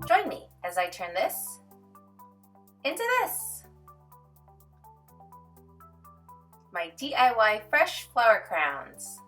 Join me as I turn this into this. My DIY fresh flower crowns.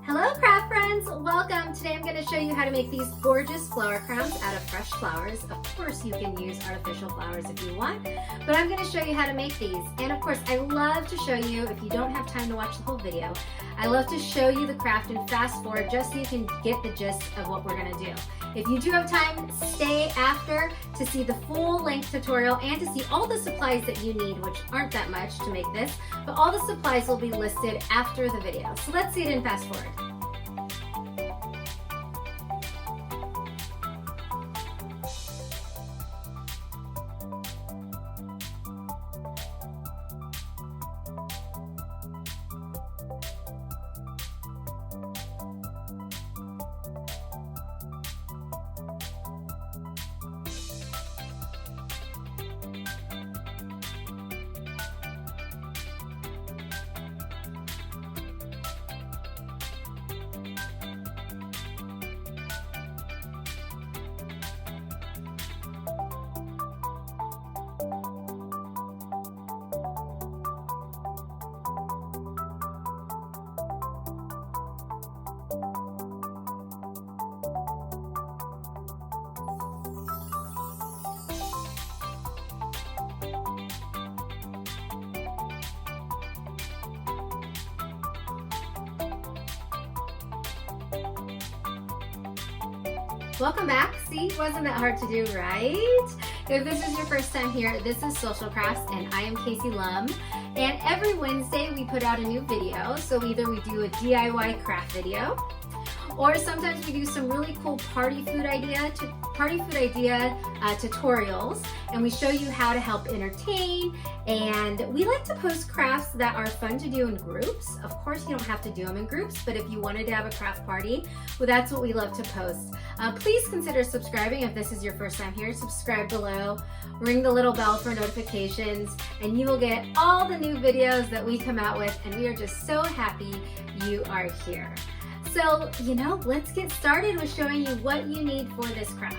Hello craft friends, welcome. Today I'm going to show you how to make these gorgeous flower crowns out of fresh flowers. Of course you can use artificial flowers if you want, but I'm going to show you how to make these. And of course I love to show you, if you don't have time to watch the whole video, I love to show you the craft and fast forward just so you can get the gist of what we're going to do. If you do have time, stay after to see the full length tutorial and to see all the supplies that you need, which aren't that much to make this, but all the supplies will be listed after the video. So let's see it in fast forward. Welcome back. See, wasn't that hard to do, right? If this is your first time here, this is Social Crafts and I am Casey Lum. And every Wednesday we put out a new video. So either we do a DIY craft video, or sometimes we do some really cool party food idea tutorials, and we show you how to help entertain. And we like to post crafts that are fun to do in groups. Of course, you don't have to do them in groups, but if you wanted to have a craft party, well, that's what we love to post. Please consider subscribing if this is your first time here. Subscribe below, ring the little bell for notifications, and you will get all the new videos that we come out with, and we are just so happy you are here. So, let's get started with showing you what you need for this craft.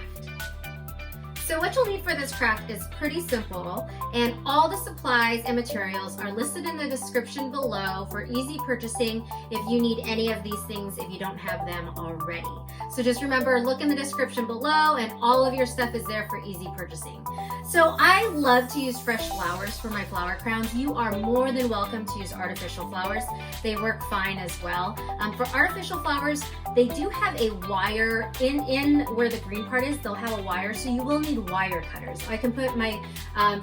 So what you'll need for this craft is pretty simple, and all the supplies and materials are listed in the description below for easy purchasing if you need any of these things if you don't have them already. So just remember, look in the description below and all of your stuff is there for easy purchasing. So I love to use fresh flowers for my flower crowns. You are more than welcome to use artificial flowers. They work fine as well. For artificial flowers, they do have a wire in where the green part is. They'll have a wire, so you will need wire cutters. I can put my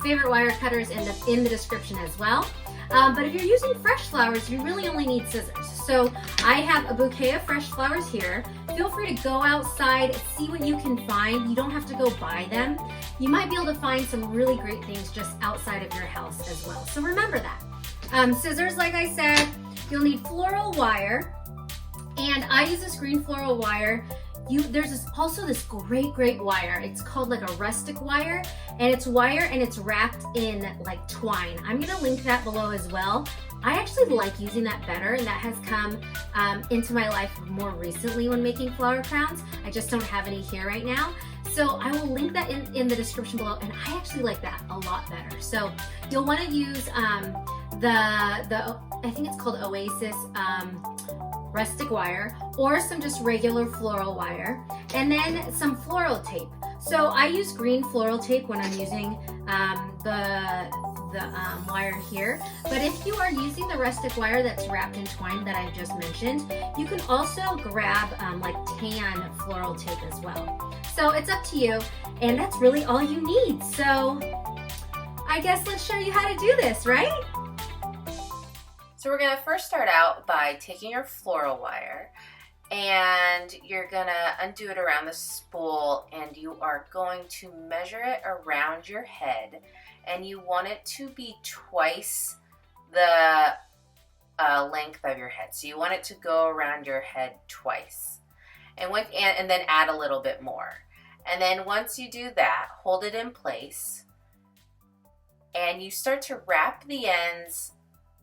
favorite wire cutters in the description as well. But if you're using fresh flowers, you really only need scissors. So I have a bouquet of fresh flowers here. Feel free to go outside, see what you can find. You don't have to go buy them. You might be able to find some really great things just outside of your house as well. So remember that. Scissors, like I said, you'll need floral wire. And I use this green floral wire. There's also this great wire. It's called like a rustic wire, and it's wire and it's wrapped in like twine. I'm gonna link that below as well. I actually like using that better, and that has come into my life more recently when making flower crowns. I just don't have any here right now. So I will link that in the description below, and I actually like that a lot better. So you'll wanna use I think it's called Oasis rustic wire, or some just regular floral wire, and then some floral tape. So I use green floral tape when I'm using the wire here, but if you are using the rustic wire that's wrapped in twine that I've just mentioned, you can also grab like tan floral tape as well. So it's up to you, and that's really all you need. So I guess let's show you how to do this, right? So we're gonna first start out by taking your floral wire, and you're gonna undo it around the spool, and you are going to measure it around your head, and you want it to be twice the length of your head. So you want it to go around your head twice, and then add a little bit more. And then once you do that, hold it in place, and you start to wrap the ends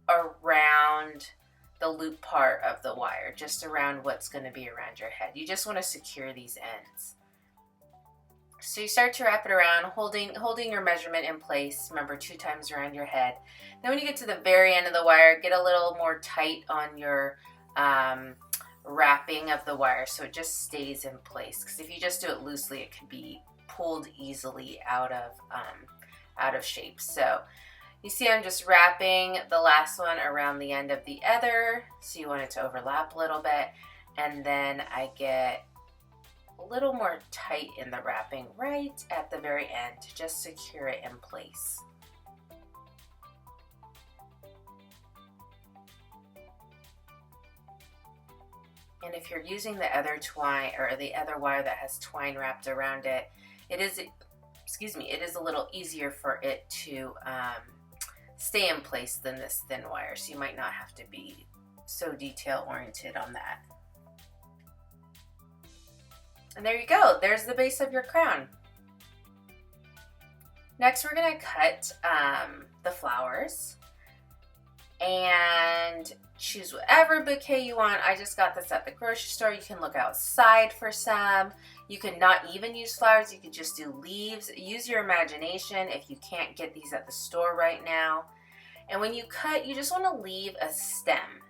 around the loop part of the wire, just around what's going to be around your head. You just want to secure these ends. So you start to wrap it around, holding your measurement in place. Remember, 2 times around your head. Then when you get to the very end of the wire, get a little more tight on your wrapping of the wire so it just stays in place. Because if you just do it loosely, it could be pulled easily out of shape. So you see I'm just wrapping the last one around the end of the other, so you want it to overlap a little bit, and then I get a little more tight in the wrapping right at the very end to just secure it in place. And if you're using the other twine or the other wire that has twine wrapped around it, it is a little easier for it to stay in place than this thin wire, so you might not have to be so detail oriented on that. And there you go, there's the base of your crown. Next we're going to cut the flowers and choose whatever bouquet you want. I just got this at the grocery store. You can look outside for some. You could not even use flowers, you could just do leaves. Use your imagination if you can't get these at the store right now. And when you cut, you just want to leave a stem.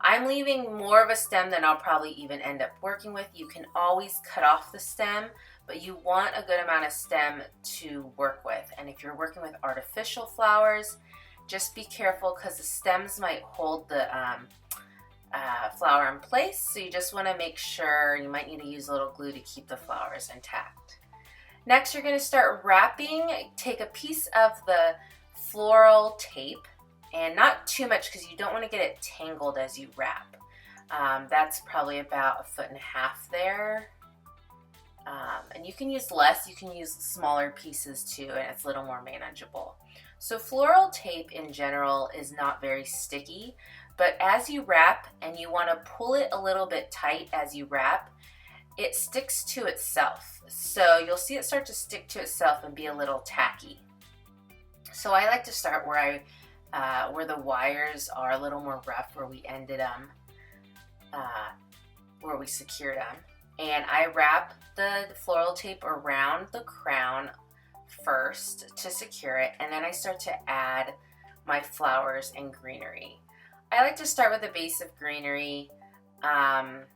I'm leaving more of a stem than I'll probably even end up working with. You can always cut off the stem, but you want a good amount of stem to work with. And if you're working with artificial flowers, just be careful because the stems might hold the flower in place. So you just want to make sure, you might need to use a little glue to keep the flowers intact. Next, you're going to start wrapping. Take a piece of the floral tape, and not too much because you don't want to get it tangled as you wrap. That's probably about 1.5 feet there. And you can use less, you can use smaller pieces too, and it's a little more manageable. So floral tape in general is not very sticky, but as you wrap and you want to pull it a little bit tight as you wrap, it sticks to itself. So you'll see it start to stick to itself and be a little tacky. So I like to start where the wires are a little more rough, where we ended them, where we secured them. And I wrap the floral tape around the crown first to secure it, and then I start to add my flowers and greenery. I like to start with a base of greenery, and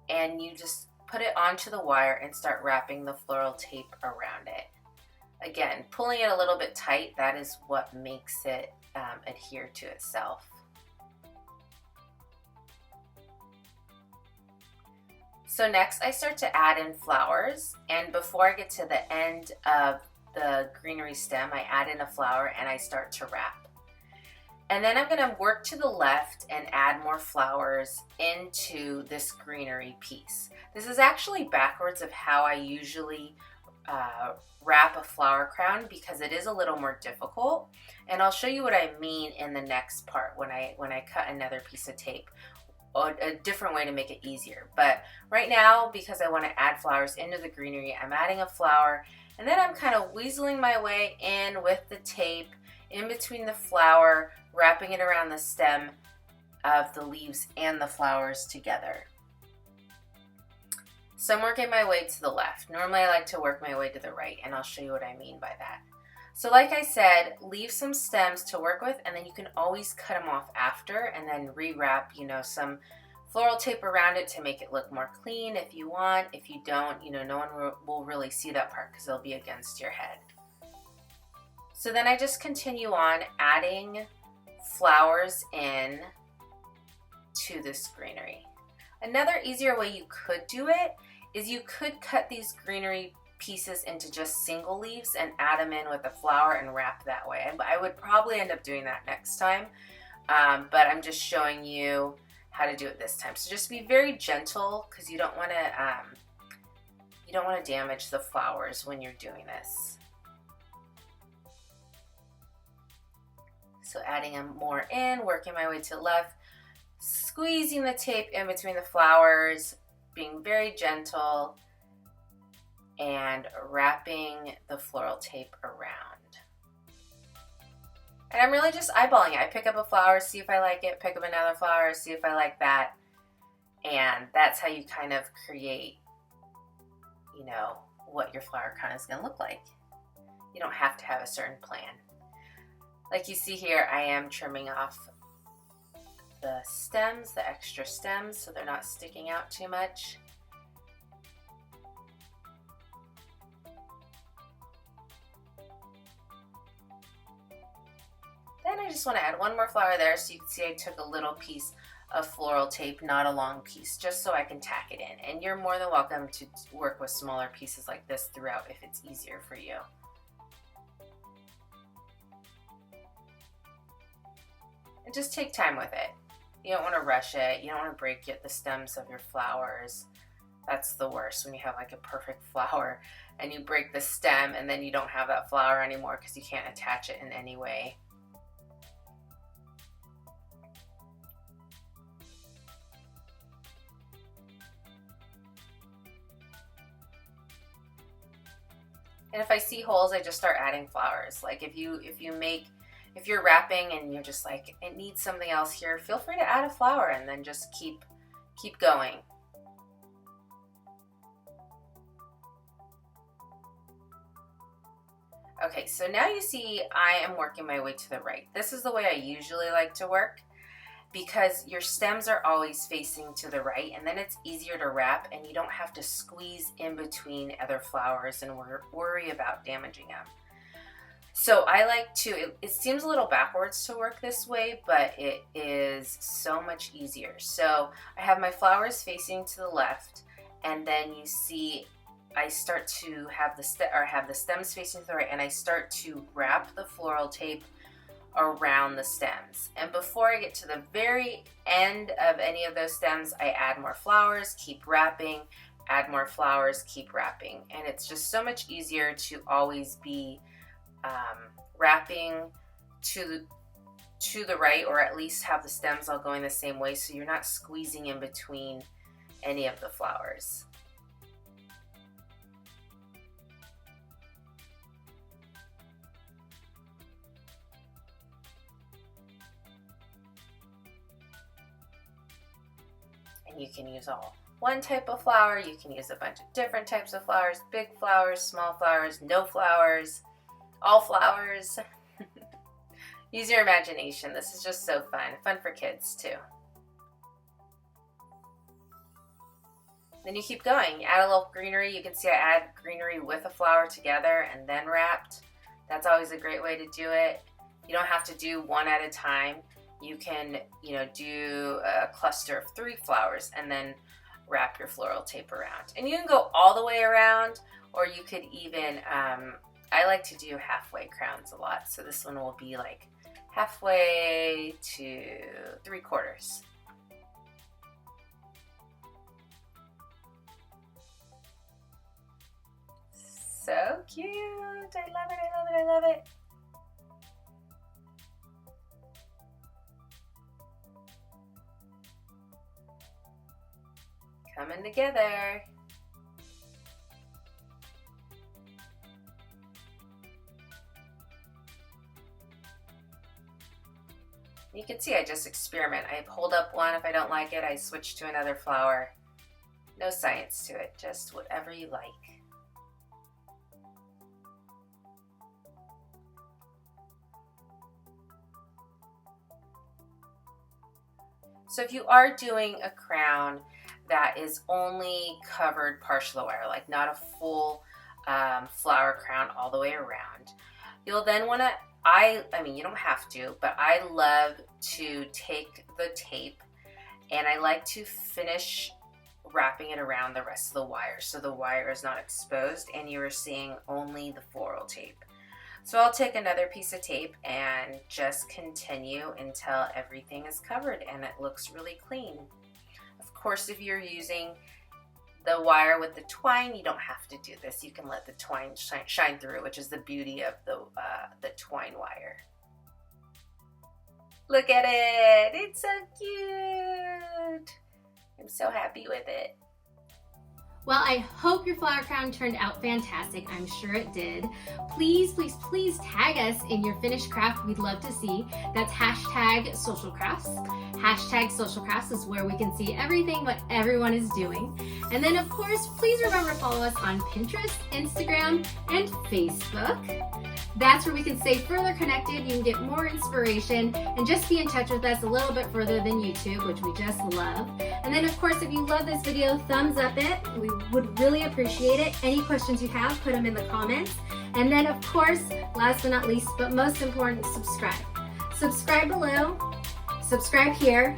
you just put it onto the wire and start wrapping the floral tape around it. Again, pulling it a little bit tight, that is what makes it adhere to itself. So next I start to add in flowers, and before I get to the end of the greenery stem, I add in a flower and I start to wrap. And then I'm going to work to the left and add more flowers into this greenery piece. This is actually backwards of how I usually wrap a flower crown because it is a little more difficult, and I'll show you what I mean in the next part when I cut another piece of tape, or a different way to make it easier. But right now, because I want to add flowers into the greenery, I'm adding a flower, and then I'm kind of weaseling my way in with the tape in between the flower, wrapping it around the stem of the leaves and the flowers together. So I'm working my way to the left. Normally I like to work my way to the right, and I'll show you what I mean by that. So like I said, leave some stems to work with, and then you can always cut them off after and then rewrap, some floral tape around it to make it look more clean if you want. If you don't, no one will really see that part because it'll be against your head. So then I just continue on adding flowers in to this greenery. Another easier way you could do it is you could cut these greenery pieces into just single leaves and add them in with a flower and wrap that way. I would probably end up doing that next time, but I'm just showing you how to do it this time. So just be very gentle because you don't want to damage the flowers when you're doing this. So adding them more in, working my way to the left, squeezing the tape in between the flowers, being very gentle, and wrapping the floral tape around. And I'm really just eyeballing it. I pick up a flower, see if I like it, pick up another flower, see if I like that, and that's how you kind of create, what your flower crown is going to look like. You don't have to have a certain plan. Like you see here, I am trimming off the stems, the extra stems, so they're not sticking out too much. Then I just want to add one more flower there, so you can see I took a little piece of floral tape, not a long piece, just so I can tack it in. And you're more than welcome to work with smaller pieces like this throughout if it's easier for you. And just take time with it. You don't want to rush it. You don't want to break the stems of your flowers. That's the worst, when you have like a perfect flower and you break the stem and then you don't have that flower anymore because you can't attach it in any way. And if I see holes, I just start adding flowers. Like if you're wrapping and you're just like, it needs something else here, feel free to add a flower and then just keep going. Okay, so now you see I am working my way to the right. This is the way I usually like to work, because your stems are always facing to the right, and then it's easier to wrap and you don't have to squeeze in between other flowers and worry about damaging them. So I like to, it seems a little backwards to work this way, but it is so much easier. So I have my flowers facing to the left, and then you see I start to have the stems facing to the right, and I start to wrap the floral tape around the stems. And before I get to the very end of any of those stems, I add more flowers, keep wrapping, add more flowers, keep wrapping. And it's just so much easier to always be wrapping to the right, or at least have the stems all going the same way, so you're not squeezing in between any of the flowers. And you can use all one type of flower, you can use a bunch of different types of flowers, big flowers, small flowers, no flowers, all flowers. Use your imagination. This is just so fun for kids too. Then you keep going. You add a little greenery. You can see I add greenery with a flower together and then wrapped. That's always a great way to do it. You don't have to do one at a time. You can, do a cluster of 3 flowers and then wrap your floral tape around. And you can go all the way around, or you could even, I like to do halfway crowns a lot. So this one will be like halfway to 3/4. So cute. I love it, I love it, I love it. Coming together. You can see I just experiment. I hold up one. If I don't like it, I switch to another flower. No science to it, just whatever you like. So if you are doing a crown that is only covered partial wire, like not a full flower crown all the way around, you'll then want to, I mean, you don't have to, but I love to take the tape and I like to finish wrapping it around the rest of the wire so the wire is not exposed and you are seeing only the floral tape. So I'll take another piece of tape and just continue until everything is covered and it looks really clean. Of course, if you're using the wire with the twine, you don't have to do this. You can let the twine shine through, which is the beauty of the twine wire. Look at it! It's so cute! I'm so happy with it. Well, I hope your flower crown turned out fantastic. I'm sure it did. Please, please, please tag us in your finished craft. We'd love to see. That's hashtag social crafts. Hashtag social crafts is where we can see everything what everyone is doing. And then of course, please remember to follow us on Pinterest, Instagram, and Facebook. That's where we can stay further connected. You can get more inspiration and just be in touch with us a little bit further than YouTube, which we just love. And then of course, if you love this video, thumbs up it. We would really appreciate it. Any questions you have, put them in the comments. And then of course, last but not least, but most important, subscribe. Subscribe below, subscribe here,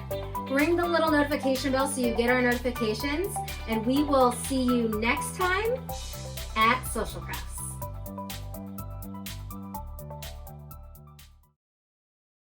ring the little notification bell so you get our notifications, and we will see you next time at Social Crafts.